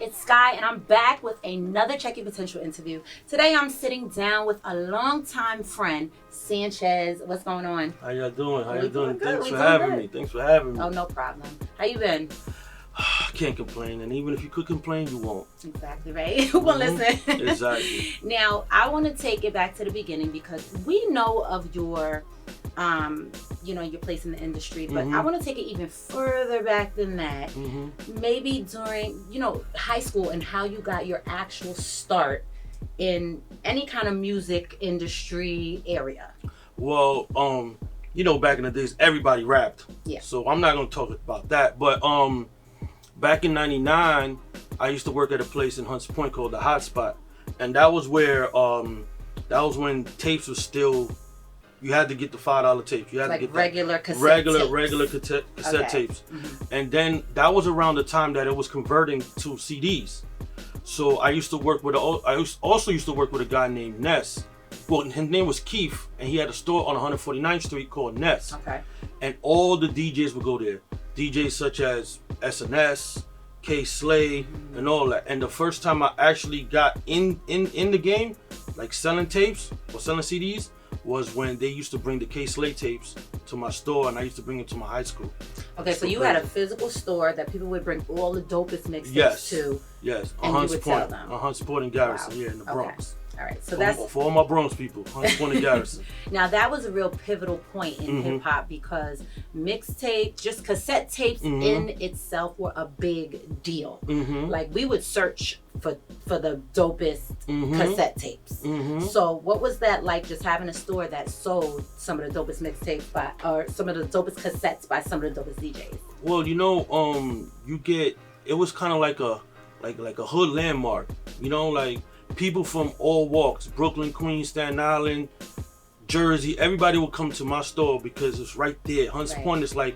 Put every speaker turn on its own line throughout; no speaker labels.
it's Sky, and I'm back with another Check Your Potential interview. Today I'm sitting down with a longtime friend, Sanchez. What's going on?
How y'all doing? How you doing?
Thanks
for having me. Thanks for having me.
Oh, no problem. How you been?
I can't complain, and even if you could complain, you won't.
Exactly right. Well, listen.
Exactly.
Now, I want to take it back to the beginning because we know of your your place in the industry, but I want to take it even further back than that. Maybe during, high school and how you got your actual start in any kind of music industry area.
Well, back in the days, everybody rapped.
Yeah.
So I'm not going to talk about that, but back in '99, I used to work at a place in Hunts Point called the Hot Spot, and that was where that was when tapes were still. You had to get the $5 tapes. You had to get
regular cassette tapes.
Regular cassette tapes. And then that was around the time that it was converting to CDs. So I used to work with also used to work with a guy named Ness. Well, his name was Keith, and he had a store on 149th Street called Ness.
Okay.
And all the DJs would go there. DJs such as SNS, K Slay, and all that. And the first time I actually got in the game, like selling tapes or selling CDs, was when they used to bring the K Slay tapes to my store, and I used to bring it to my high school.
Okay, so you had a physical store that people would bring all the dopest mixtapes to.
Yes,
and you would sell them.
Hunts Point and Garrison, in the Bronx.
All right, so
for all my Bronx people, Hunts Point and Garrison.
Now that was a real pivotal point in hip hop because mixtape, just cassette tapes in itself were a big deal. Like we would search for the dopest cassette tapes. So what was that like, just having a store that sold some of the dopest mixtapes or some of the dopest cassettes by some of the dopest DJs?
Well, it was kind of like a hood landmark, like people from all walks, Brooklyn, Queens, Staten Island, Jersey, everybody would come to my store because it's right there. Hunts Point is like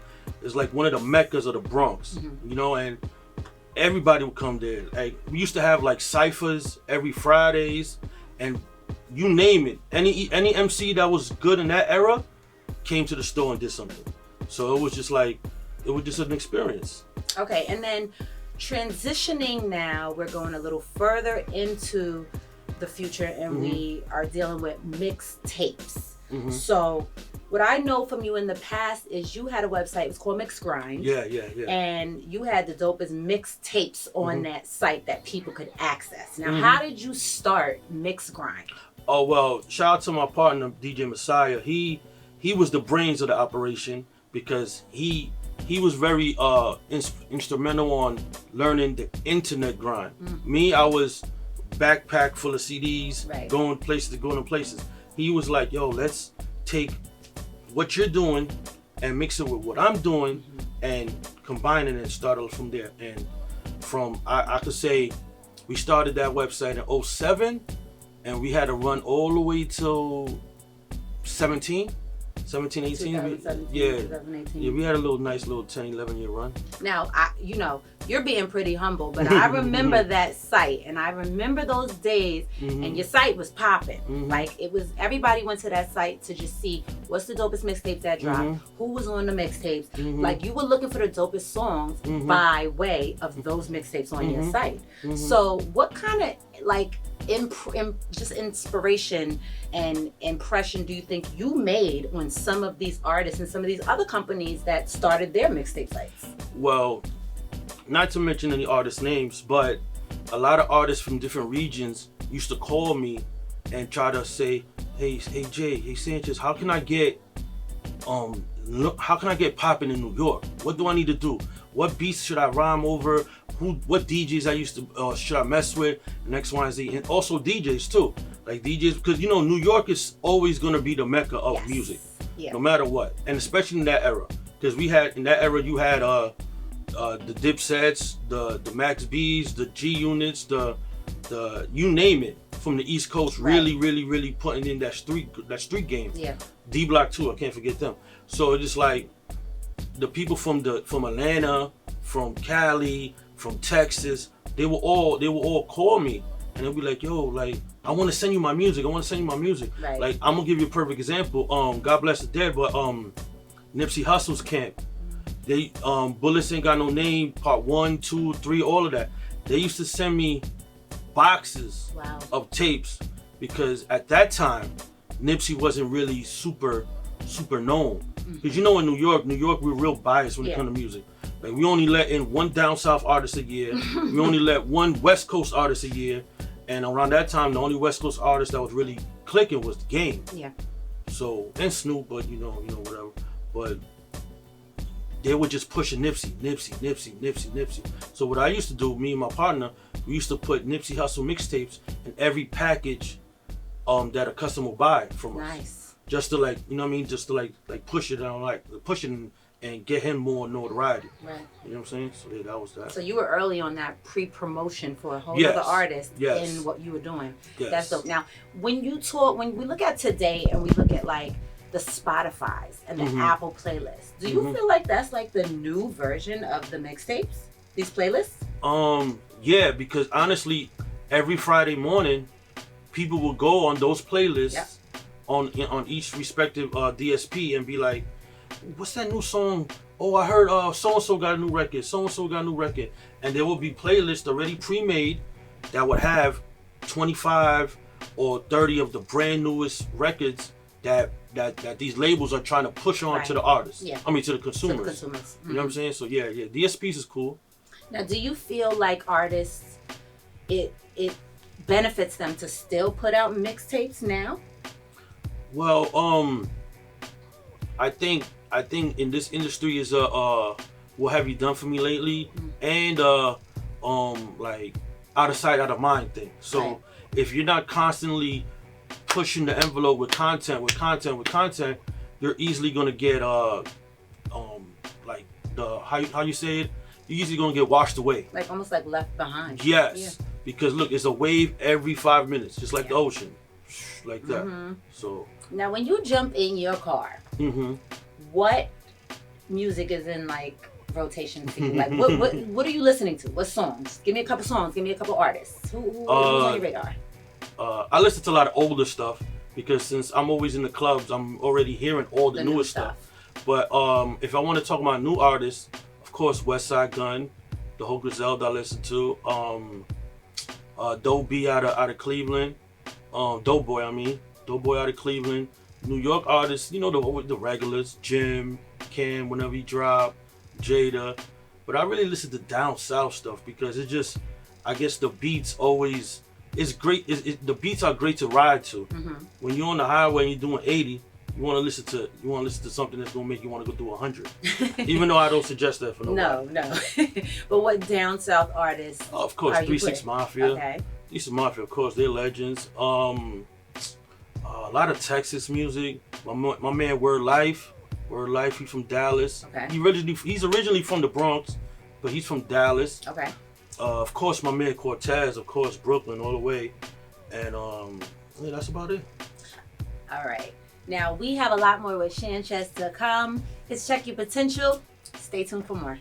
one of the meccas of the Bronx, and everybody would come there. Like we used to have like ciphers every Fridays, and you name it. Any MC that was good in that era came to the store and did something. So it was just an experience.
Okay, and then transitioning now, we're going a little further into the future, and we are dealing with mixtapes. So what I know from you in the past is you had a website. It was called MixGrind.
Yeah.
And you had the dopest mixtapes on that site that people could access. Now, how did you start MixGrind?
Oh, well, shout out to my partner, DJ Messiah. He was the brains of the operation because he was very instrumental on learning the internet grind. Me, I was backpack full of CDs, going to places. He was like, yo, let's take what you're doing and mix it with what I'm doing and combine it and start it from there. And I could say we started that website in 2007 and we had to run all the way till 17, 18. 2018. We had a nice little 10, 11 year run.
Now, you're being pretty humble, but I remember that site and I remember those days and your site was popping. Like everybody went to that site to just see what's the dopest mixtapes that dropped, who was on the mixtapes. Like you were looking for the dopest songs by way of those mixtapes on your site. So what kind of just inspiration and impression do you think you made on some of these artists and some of these other companies that started their mixtape sites?
Well, not to mention any artist names, but a lot of artists from different regions used to call me and try to say, hey Jay, hey Sanchez, how can I get popping in New York? What do I need to do? What beats should I rhyme over? What DJs I used to should I mess with? And X, Y, and Z, and also DJs too. Like DJs, because New York is always gonna be the mecca of music, no matter what, and especially in that era. Because in that era you had the Dipsets, the Max B's, the G Units, the you name it from the East Coast, really putting in that street game.
Yeah.
D Block too, I can't forget them. So it's just like the people from Atlanta, from Cali, from Texas, they will all call me and they'll be like, yo, like I want to send you my music.
Right.
Like I'm gonna give you a perfect example. God bless the dead, but Nipsey Hussle's camp. They Bullets Ain't Got No Name, part 1, 2, 3, all of that. they used to send me boxes of tapes because at that time, Nipsey wasn't really super known. Because you know in New York, we're real biased when it comes to music. Like we only let in one down south artist a year. We only let one West Coast artist a year. And around that time, the only West Coast artist that was really clicking was The Game.
Yeah.
So, and Snoop, but you know, whatever. But they were just pushing Nipsey. So what I used to do, me and my partner, we used to put Nipsey Hussle mixtapes in every package that a customer will buy from us.
Nice.
Just to like, you know what I mean? Just to like push it on, like push it and get him more notoriety.
Right.
You know what I'm saying? So yeah, that was that.
So you were early on that pre-promotion for a whole other artist in what you were doing.
Yes.
That's dope. Now, when we look at today and we look at like the Spotifys and the Apple playlists, do you feel like that's like the new version of the mixtapes? These playlists?
Yeah, because honestly, every Friday morning, people will go on those playlists on each respective DSP and be like, what's that new song? Oh, I heard so-and-so got a new record. So-and-so got a new record. And there will be playlists already pre-made that would have 25 or 30 of the brand newest records that these labels are trying to push on to the artists. Yeah. I mean, to the consumers. You know what I'm saying? So yeah, DSPs is cool.
Now, do you feel like artists, it benefits them to still put out mixtapes now?
Well, I think in this industry is what have you done for me lately, and like out of sight, out of mind thing. So if you're not constantly pushing the envelope with content, you're easily gonna get like the how you say it, you're easily gonna get washed away.
Like almost like left behind.
Yes, because look, it's a wave every 5 minutes, just like the ocean, like that. So
now, when you jump in your car, what music is in like rotation for you? Like what are you listening to? What songs? Give me a couple songs. Give me a couple artists. Who's on your radar?
I listen to a lot of older stuff because since I'm always in the clubs, I'm already hearing all the newest stuff. But if I want to talk about new artists, of course, West Side Gun, the whole Griselda I listen to. Dope B out of Cleveland. Dope Boy out of Cleveland. New York artists, you know, the regulars, Jim, Cam, whenever he drop, Jada. But I really listen to down south stuff because it's just, I guess the beats always, it's great. The beats are great to ride to. When you're on the highway and you're doing 80, you want to listen to something that's gonna make you want to go do 100. Even though I don't suggest that for nobody. No.
But what down south artists?
Of course, 3 6 Mafia. Okay. 3 6 Mafia, of course, they're legends. A lot of Texas music. My man Word Life, he's from Dallas. Okay. He's originally from the Bronx, but he's from Dallas. Okay. Of course, my man Cortez, of course, Brooklyn all the way. And yeah, that's about it.
All right. Now, we have a lot more with Sanchez to come. It's Check Your Potential. Stay tuned for more.